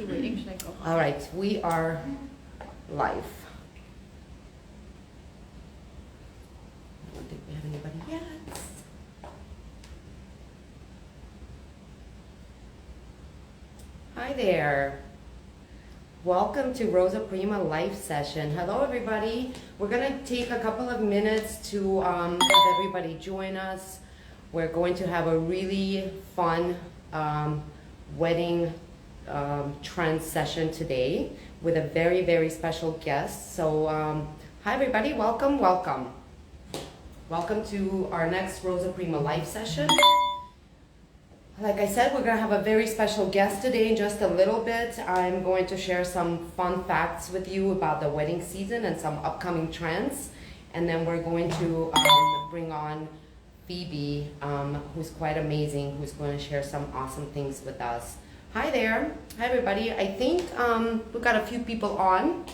he waiting? Should I go? All right, we are live. I don't think we have anybody yet. Hi there. Welcome to Rosa Prima live session. Hello everybody. We're gonna take a couple of minutes to have everybody join us. We're going to have a really fun wedding trend session today with a very, very special guest. So hi everybody, welcome. Welcome to our next Rosa Prima live session. Like I said, we're gonna have a very special guest today in just a little bit. I'm going to share some fun facts with you about the wedding season and some upcoming trends. And then we're going to bring on Phebe, who's quite amazing, who's going to share some awesome things with us. Hi there. Hi everybody. I think we've got a few people on.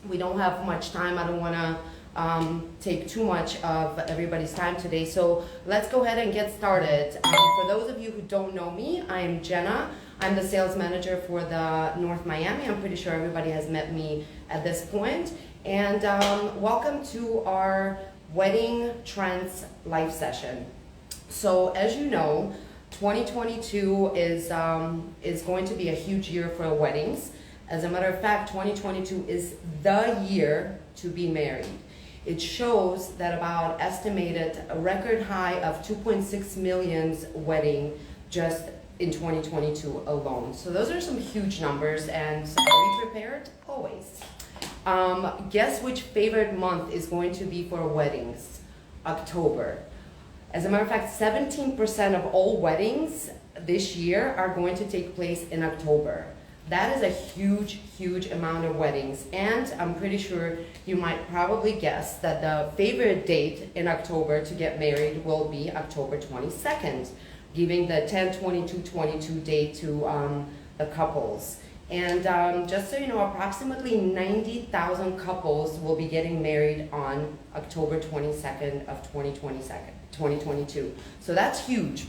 We don't have much time. I don't want to take too much of everybody's time today. So let's go ahead and get started. For those of you who don't know me, I'm Jenna. I'm the sales manager for the North Miami. I'm pretty sure everybody has met me at this point. And welcome to our Wedding Trends live session. So as you know, 2022 is going to be a huge year for weddings. As a matter of fact, 2022 is the year to be married. It shows that about estimated a record high of 2.6 million wedding just in 2022 alone. So those are some huge numbers, and are we prepared? Always. Guess which favorite month is going to be for weddings? October. As a matter of fact, 17% of all weddings this year are going to take place in October. That is a huge, huge amount of weddings. And I'm pretty sure you might probably guess that the favorite date in October to get married will be October 22nd, giving the 10-22-22 date to the couples. And just so you know, approximately 90,000 couples will be getting married on October 22nd of 2022. So that's huge.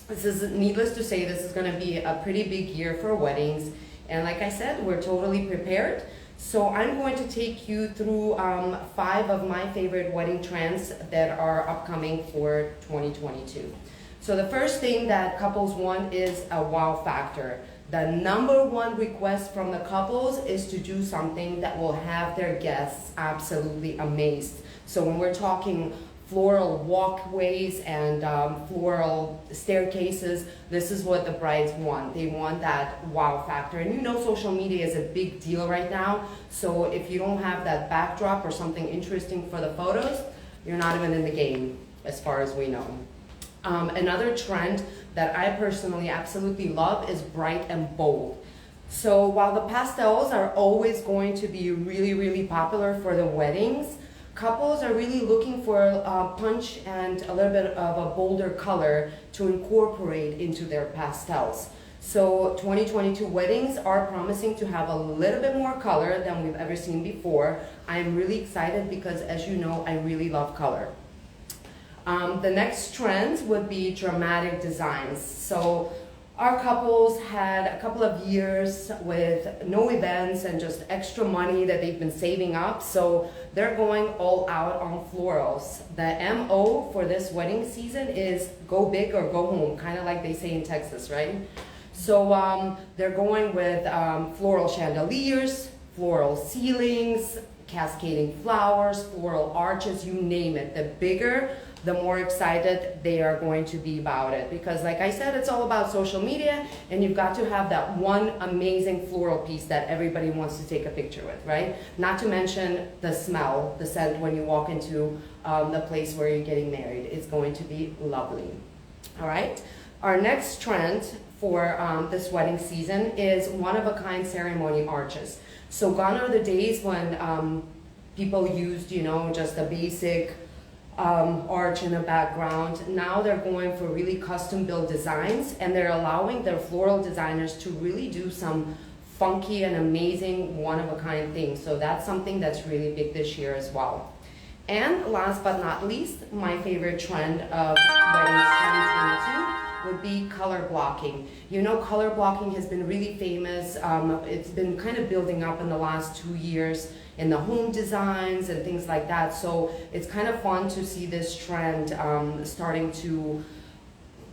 This is, needless to say, this is going to be a pretty big year for weddings. And like I said, we're totally prepared. So I'm going to take you through 5 of my favorite wedding trends that are upcoming for 2022. So the first thing that couples want is a wow factor. The number one request from the couples is to do something that will have their guests absolutely amazed. So when we're talking floral walkways and floral staircases, this is what the brides want. They want that wow factor. And you know social media is a big deal right now. So if you don't have that backdrop or something interesting for the photos, you're not even in the game, as far as we know. Another trend that I personally absolutely love is bright and bold. So while the pastels are always going to be really, really popular for the weddings, couples are really looking for a punch and a little bit of a bolder color to incorporate into their pastels. So 2022 weddings are promising to have a little bit more color than we've ever seen before. I'm really excited because, as you know, I really love color. The next trend would be dramatic designs. So our couples had a couple of years with no events and just extra money that they've been saving up. So they're going all out on florals. The MO for this wedding season is go big or go home, kind of like they say in Texas, right? So they're going with floral chandeliers, floral ceilings, cascading flowers, floral arches, you name it. The bigger, the more excited they are going to be about it. Because like I said, it's all about social media, and you've got to have that one amazing floral piece that everybody wants to take a picture with, right? Not to mention the smell, the scent when you walk into the place where you're getting married. It's going to be lovely. All right? Our next trend for this wedding season is one-of-a-kind ceremony arches. So gone are the days when people used, you know, just a basic arch in the background. Now they're going for really custom built designs, and they're allowing their floral designers to really do some funky and amazing one-of-a-kind things. So that's something that's really big this year as well. And last but not least, my favorite trend of weddings 2022 would be color blocking. You know, color blocking has been really famous. It's been kind of building up in the last 2 years in the home designs and things like that. So it's kind of fun to see this trend starting to,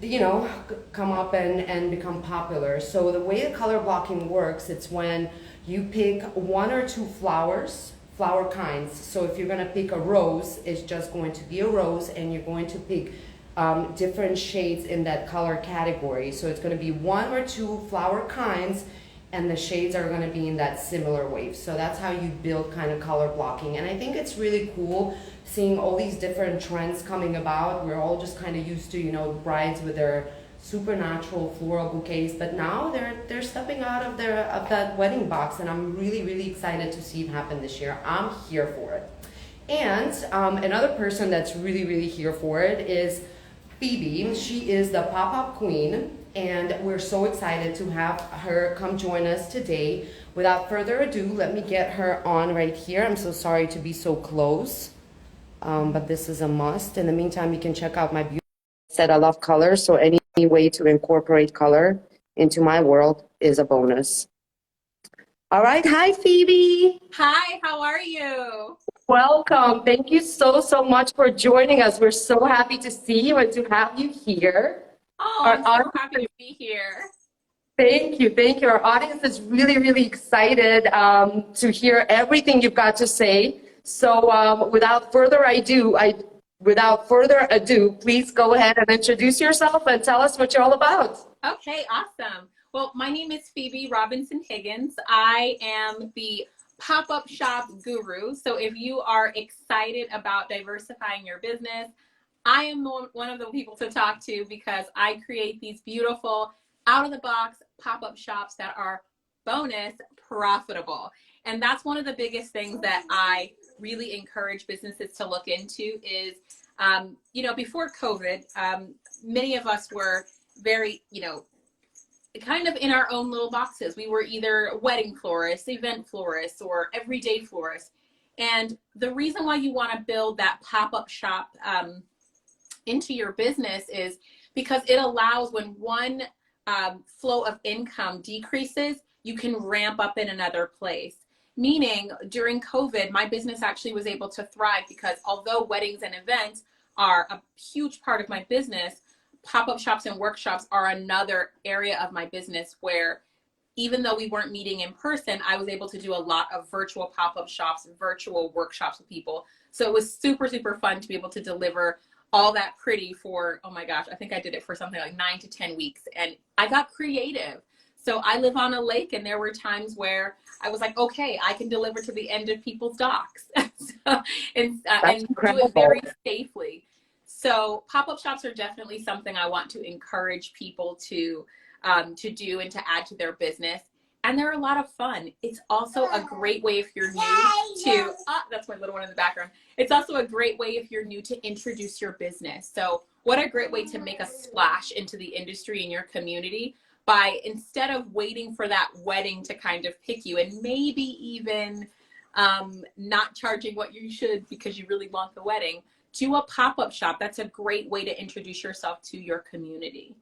you know, come up and become popular. So the way the color blocking works, it's when you pick 1 or 2 flower kinds. So if you're gonna pick a rose, it's just going to be a rose, and you're going to pick different shades in that color category. So it's gonna be 1 or 2 flower kinds, and the shades are gonna be in that similar wave. So that's how you build kind of color blocking. And I think it's really cool seeing all these different trends coming about. We're all just kind of used to, you know, brides with their supernatural floral bouquets, but now they're stepping out of that wedding box, and I'm really excited to see it happen this year. I'm here for it. And another person that's really here for it is Phebe. She is the pop-up queen, and we're so excited to have her come join us today. Without further ado, let me get her on right here. I'm so sorry to be so close, but this is a must. In the meantime, you can check out my beautiful set. I love color, so any way to incorporate color into my world is a bonus. All right, hi Phebe. Hi, how are you? Welcome. Thank you so much for joining us. We're so happy to see you and to have you here. Oh, I'm so happy to be here. Thank you. Our audience is really excited to hear everything you've got to say. So without further ado, please go ahead and introduce yourself and tell us what you're all about. Okay, awesome. Well, my name is Phebe Robinson-Higgins. I am the pop-up shop guru. So if you are excited about diversifying your business, I am one of the people to talk to, because I create these beautiful out-of-the-box pop-up shops that are bonus profitable. And that's one of the biggest things that I really encourage businesses to look into is, you know, before COVID, many of us were very, you know, kind of in our own little boxes. We were either wedding florists, event florists, or everyday florists. And the reason why you want to build that pop-up shop into your business is because it allows, when one flow of income decreases, you can ramp up in another place. Meaning, during COVID, my business actually was able to thrive, because although weddings and events are a huge part of my business, pop-up shops and workshops are another area of my business where, even though we weren't meeting in person, I was able to do a lot of virtual pop-up shops, virtual workshops with people. So it was super fun to be able to deliver all that pretty for, oh my gosh, I think I did it for something like 9 to 10 weeks, and I got creative. So I live on a lake, and there were times where I was like, okay, I can deliver to the end of people's docks and do it very safely. So pop-up shops are definitely something I want to encourage people to do and to add to their business. And they're a lot of fun. It's also a great way, if you're new to, that's my little one in the background. It's also a great way if you're new to introduce your business. So what a great way to make a splash into the industry and your community, by, instead of waiting for that wedding to kind of pick you, and maybe even not charging what you should because you really want the wedding, do a pop-up shop. That's a great way to introduce yourself to your community.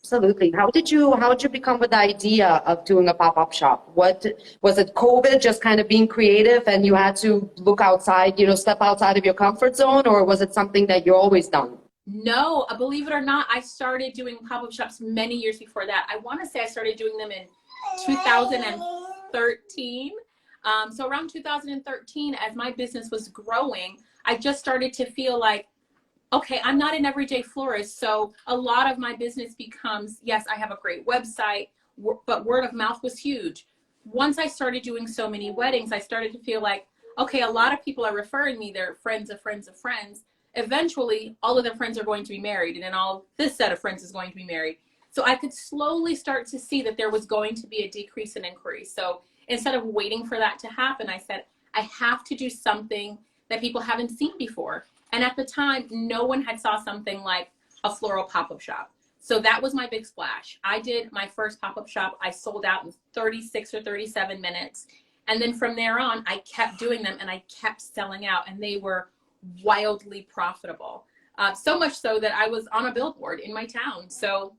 Absolutely. How did you become with the idea of doing a pop-up shop? What was it? COVID, just kind of being creative, and you had to look outside, you know, step outside of your comfort zone, or was it something that you always done? No, believe it or not, I started doing pop-up shops many years before that. I want to say I started doing them in 2013. So around 2013, as my business was growing, I just started to feel like, okay, I'm not an everyday florist. So a lot of my business becomes, yes, I have a great website, but word of mouth was huge. Once I started doing so many weddings, I started to feel like, okay, a lot of people are referring me, they're friends of friends of friends. Eventually, all of their friends are going to be married, and then all this set of friends is going to be married. So I could slowly start to see that there was going to be a decrease in inquiries. So instead of waiting for that to happen, I said, I have to do something that people haven't seen before. And at the time, no one had saw something like a floral pop-up shop. So that was my big splash. I did my first pop-up shop. I sold out in 36 or 37 minutes. And then from there on, I kept doing them, and I kept selling out, and they were wildly profitable. So much so that I was on a billboard in my town. So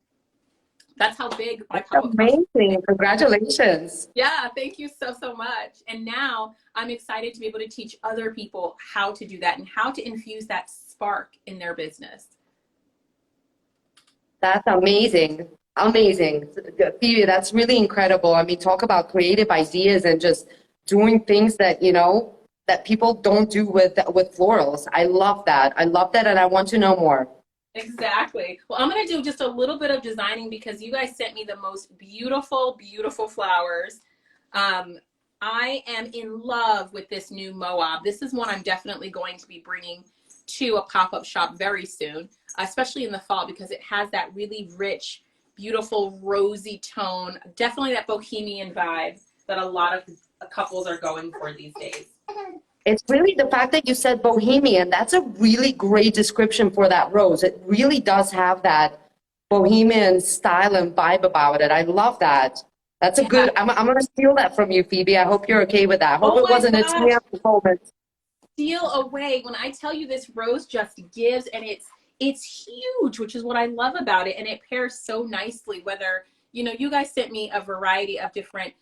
that's how big my That's pop-up shop is. amazing. Congratulations. Yeah, thank you so, so much. And now I'm excited to be able to teach other people how to do that and how to infuse that spark in their business. That's amazing. Amazing. Phoebe, that's really incredible. I mean, talk about creative ideas and just doing things that, that people don't do with florals. I love that. I love that, and I want to know more. Exactly. Well, I'm going to do just a little bit of designing because you guys sent me the most beautiful, beautiful flowers. I am in love with this new Moab. This is one I'm definitely going to be bringing to a pop-up shop very soon, especially in the fall, because it has that really rich, beautiful, rosy tone. Definitely that bohemian vibe that a lot of couples are going for these days. It's really the fact that you said bohemian. That's a really great description for that rose. It really does have that bohemian style and vibe about it. I love that. That's a Yeah. good, I'm going to steal that from you, Phoebe. I hope you're okay with that. I hope Oh it my wasn't a gosh. scam moment. Steal away. When I tell you this rose just gives, and it's huge, which is what I love about it, and it pairs so nicely. Whether you guys sent me a variety of different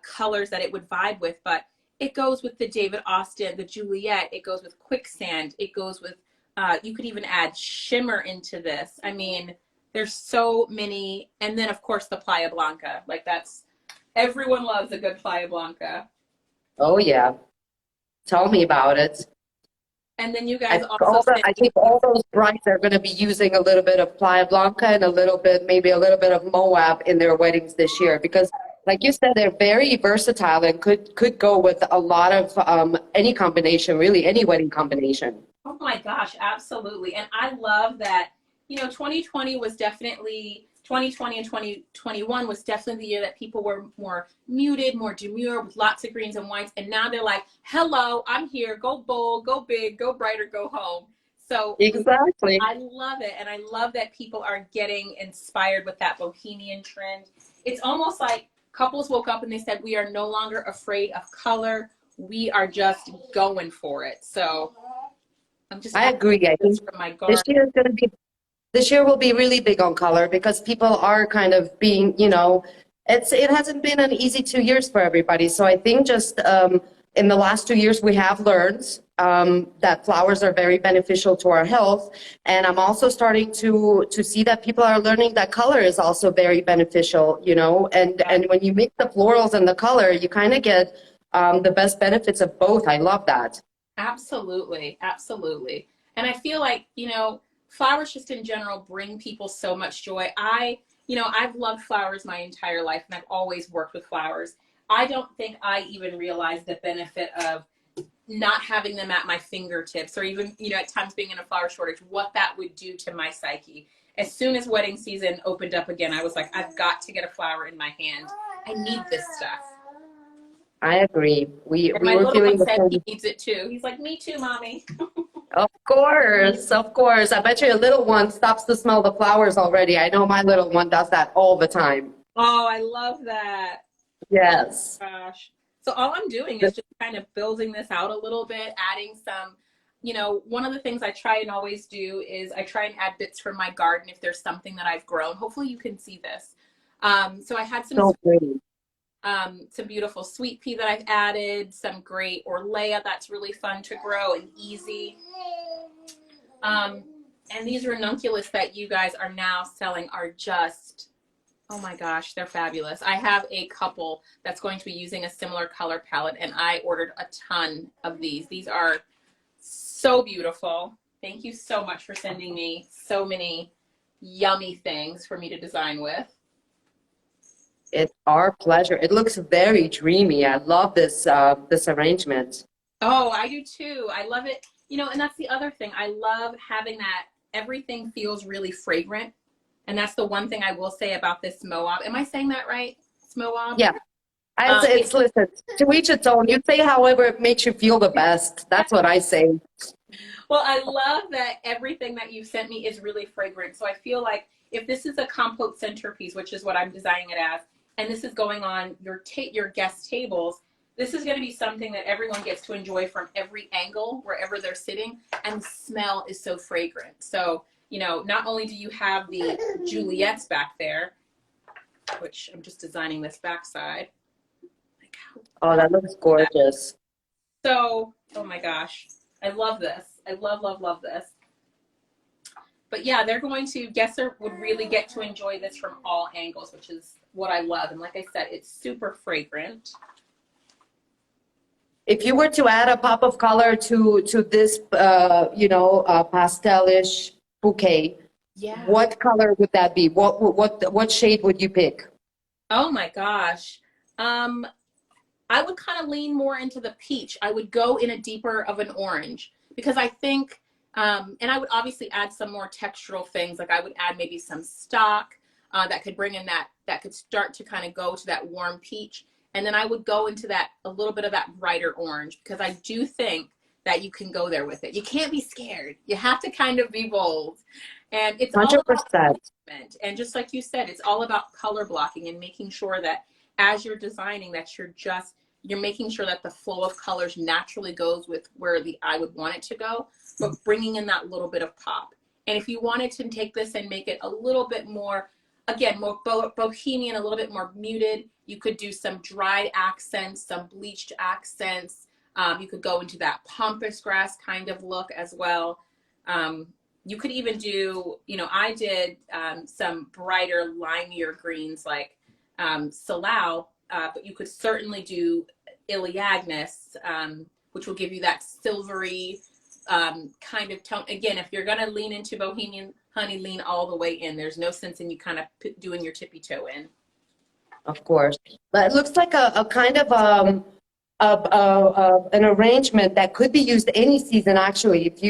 colors that it would vibe with, but it goes with the David Austin, the Juliet. It goes with quicksand. It goes with you could even add shimmer into this. I mean, there's so many, and then of course the Playa Blanca. Like that's everyone loves a good Playa Blanca. Oh, yeah. Tell me about it. And then you guys also sent I me think all those brides are going to be using a little bit of Playa Blanca and maybe a little bit of Moab in their weddings this year because, like you said, they're very versatile and could go with a lot of any combination, really, any wedding combination. Oh my gosh, absolutely. And I love that, 2020 was definitely 2020 and 2021 was definitely the year that people were more muted, more demure with lots of greens and whites. And now they're like, hello, I'm here. Go bold, go big, go brighter, go home. So Exactly. I love it. And I love that people are getting inspired with that bohemian trend. It's almost like couples woke up and they said, we are no longer afraid of color. We are just going for it. So I'm just I agree. I think from my this garden. year is going to be this year will be really big on color because people are kind of being, it hasn't been an easy 2 years for everybody. So I think just in the last 2 years we have learned that flowers are very beneficial to our health, and I'm also starting to see that people are learning that color is also very beneficial, and when you mix the florals and the color, you kind of get the best benefits of both. I love that. Absolutely, absolutely. And I feel like, flowers just in general bring people so much joy. I've loved flowers my entire life and I've always worked with flowers. I don't think I even realized the benefit of not having them at my fingertips or even, at times being in a flower shortage, what that would do to my psyche. As soon as wedding season opened up again, I was like, I've got to get a flower in my hand. I need this stuff. I agree. We And we my were little feeling one the said he same. needs it too. He's like, me too, mommy. Of course, of course. I bet your little one stops to smell the flowers already. I know my little one does that all the time. Oh, I love that. Yes. Gosh. So all I'm doing is just kind of building this out a little bit, adding some, one of the things I try and always do is I try and add bits from my garden if there's something that I've grown. Hopefully you can see this. So I had So pretty. some beautiful sweet pea that I've added, some great Orlea that's really fun to grow and easy. And these ranunculus that you guys are now selling are just, oh my gosh, they're fabulous. I have a couple that's going to be using a similar color palette, and I ordered a ton of these. These are so beautiful. Thank you so much for sending me so many yummy things for me to design with. It's our pleasure. It looks very dreamy. I love this arrangement. Oh, I do too. I love it. And that's the other thing. I love having that everything feels really fragrant. And that's the one thing I will say about this Moab. Am I saying that right? It's Moab? Yeah. It's listen, to each its own. You say however it makes you feel the best. That's what I say. Well, I love that everything that you've sent me is really fragrant. So I feel like if this is a compote centerpiece, which is what I'm designing it as, and this is going on your guest tables, This is going to be something that everyone gets to enjoy from every angle, wherever they're sitting, and the smell is so fragrant. So, you know, not only do you have the Juliet's back there, which I'm just designing this backside. Like, Oh, that looks gorgeous. so, oh my gosh, I love this. I love, love, love this. But yeah, they're going to, guesser would really get to enjoy this from all angles, which is what I love. And like I said, it's super fragrant. If you were to add a pop of color to this, pastelish bouquet, Yeah. what color would that be? What shade would you pick? Oh my gosh. I would kind of lean more into the peach. I would go in a deeper of an orange because I think, and I would obviously add some more textural things. Like I would add maybe some stock that could bring in that could start to kind of go to that warm peach. And then I would go into that, a little bit of that brighter orange, because I do think that you can go there with it. You can't be scared. You have to kind of be bold. And it's 100%. all about placement. And just like you said, it's all about color blocking and making sure that as you're designing that you're making sure that the flow of colors naturally goes with where the eye would want it to go, but bringing in that little bit of pop. And if you wanted to take this and make it a little bit more, again, more bohemian, a little bit more muted, you could do some dried accents, some bleached accents. You could go into that pampas grass kind of look as well. You could even do, I did some brighter, limier greens like Salao, but you could certainly do Iliagnus, which will give you that silvery kind of tone. Again, if you're going to lean into Bohemian, honey, lean all the way in. There's no sense in you kind of doing your tippy toe in. Of course. But it looks like a kind of an arrangement that could be used any season, actually. If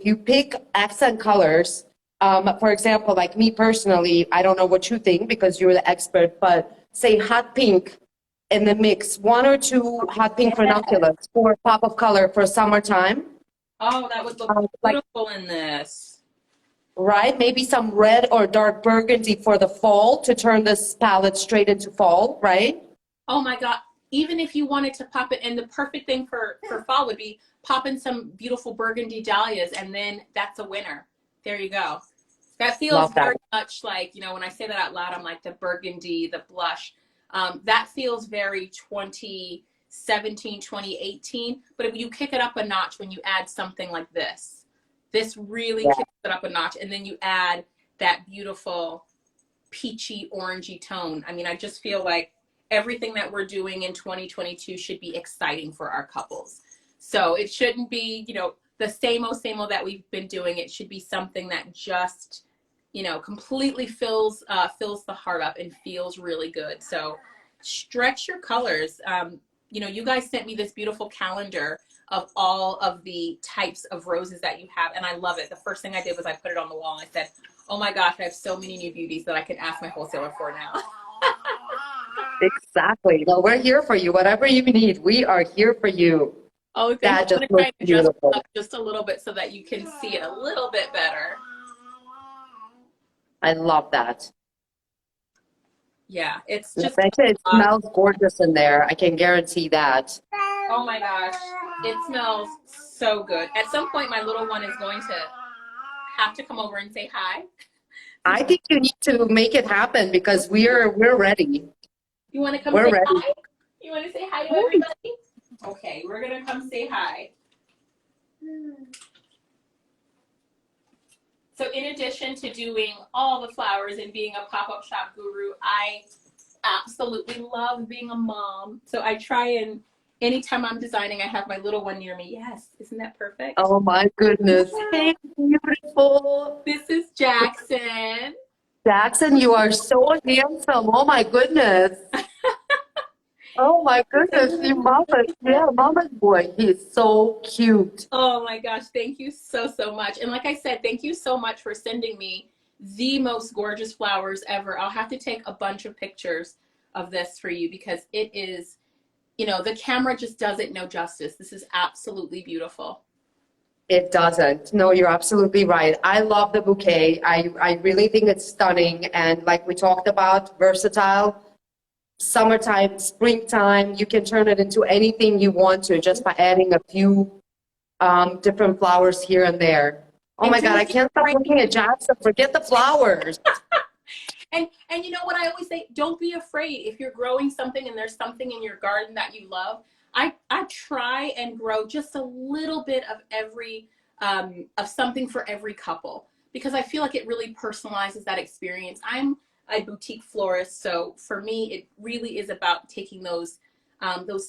you pick accent colors, for example, like me personally, I don't know what you think because you're the expert, but say hot pink in the mix, 1 or 2 hot pink ranunculus for a pop of color for summertime. Oh, that would look beautiful in this. Right? Maybe some red or dark burgundy for the fall to turn this palette straight into fall, right? Oh my God. Even if you wanted to pop it, and the perfect thing for fall would be pop in some beautiful burgundy dahlias, and then that's a winner. There you go. That feels very much like, when I say that out loud, I'm like the burgundy, the blush. That feels very 2017, 2018. But if you kick it up a notch when you add something like this really kicks it up a notch. And then you add that beautiful peachy, orangey tone. I mean, I just feel like everything that we're doing in 2022 should be exciting for our couples. So it shouldn't be, the same old that we've been doing. It should be something that just, completely fills the heart up and feels really good. So stretch your colors. You guys sent me this beautiful calendar of all of the types of roses that you have, and I love it. The first thing I did was I put it on the wall and I said, oh my gosh, I have so many new beauties that I can ask my wholesaler for now. Exactly. No, we're here for you. Whatever you need, we are here for you. Oh, thank that you. just I'm going to try and adjust beautiful. it up just a little bit so that you can see it a little bit better. I love that. Yeah, it's just. It smells gorgeous in there. I can guarantee that. Oh my gosh, it smells so good. At some point, my little one is going to have to come over and say hi. I think you need to make it happen because we're ready. You want to come say ready. Hi? You want to say hi to everybody? Okay, we're going to come say hi. So in addition to doing all the flowers and being a pop-up shop guru, I absolutely love being a mom. So I try and anytime I'm designing, I have my little one near me. Yes, isn't that perfect? Oh my goodness. Hey, beautiful. This is Jackson. Jackson, you are so handsome. Oh my goodness. Oh my goodness, mama's boy. He's so cute. Oh my gosh, thank you so much. And like I said, thank you so much for sending me the most gorgeous flowers ever. I'll have to take a bunch of pictures of this for you because it is, the camera just doesn't know justice. This is absolutely beautiful. It doesn't. No, you're absolutely right. I love the bouquet. I really think it's stunning. And like we talked about, versatile. summertime, springtime. You can turn it into anything you want to just by adding a few different flowers here and there. Oh my God, I can't stop looking at Jackson. Forget the flowers. And you know what I always say, don't be afraid if you're growing something and there's something in your garden that you love. I try and grow just a little bit of every of something for every couple, because I feel like it really personalizes that experience. I'm a boutique florist, so for me it really is about taking those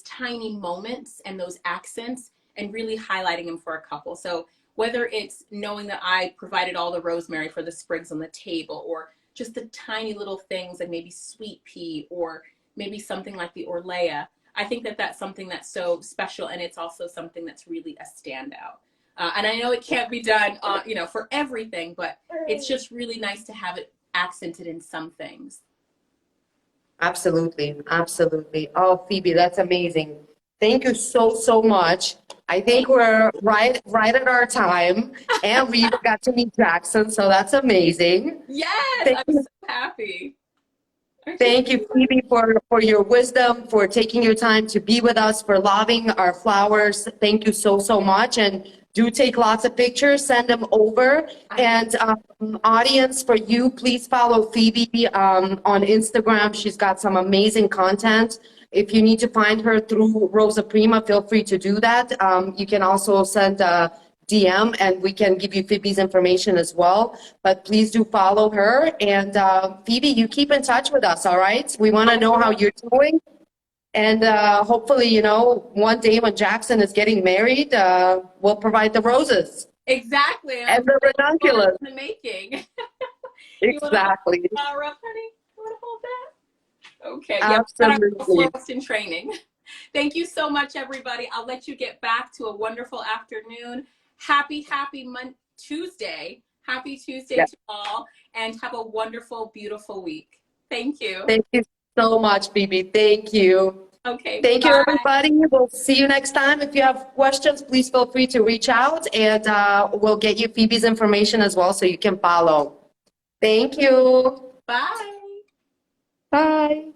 tiny moments and those accents and really highlighting them for a couple. So whether it's knowing that I provided all the rosemary for the sprigs on the table, or just the tiny little things like maybe sweet pea or maybe something like the Orlea, I think that that's something that's so special, and it's also something that's really a standout. And I know it can't be done, for everything, but it's just really nice to have it accented in some things. Absolutely, absolutely. Oh, Phoebe, that's amazing. Thank you so much. I think we're right at our time, and we got to meet Jackson, so that's amazing. Yes, I'm so happy. Thank you, Phoebe, for your wisdom, for taking your time to be with us, for loving our flowers. Thank you so much. And do take lots of pictures, send them over. And audience, for you, please follow Phoebe on Instagram. She's got some amazing content. If you need to find her through Rosa Prima, feel free to do that. You can also send a DM and we can give you Phoebe's information as well. But please do follow her. And Phoebe, you keep in touch with us, all right? We want to know how you're doing. And hopefully, one day when Jackson is getting married, we'll provide the roses. Exactly. And the ranunculus. In the making. Exactly. You want honey? You want to hold that? Okay. Absolutely. Yeah, florist in training. Thank you so much, everybody. I'll let you get back to a wonderful afternoon. Happy Tuesday. Happy Tuesday to all, and have a wonderful, beautiful week. Thank you. Thank you so much, Phoebe. Thank you. Okay. Thank you, everybody. We'll see you next time. If you have questions, please feel free to reach out, and we'll get you Phoebe's information as well so you can follow. Thank you. Bye. Bye.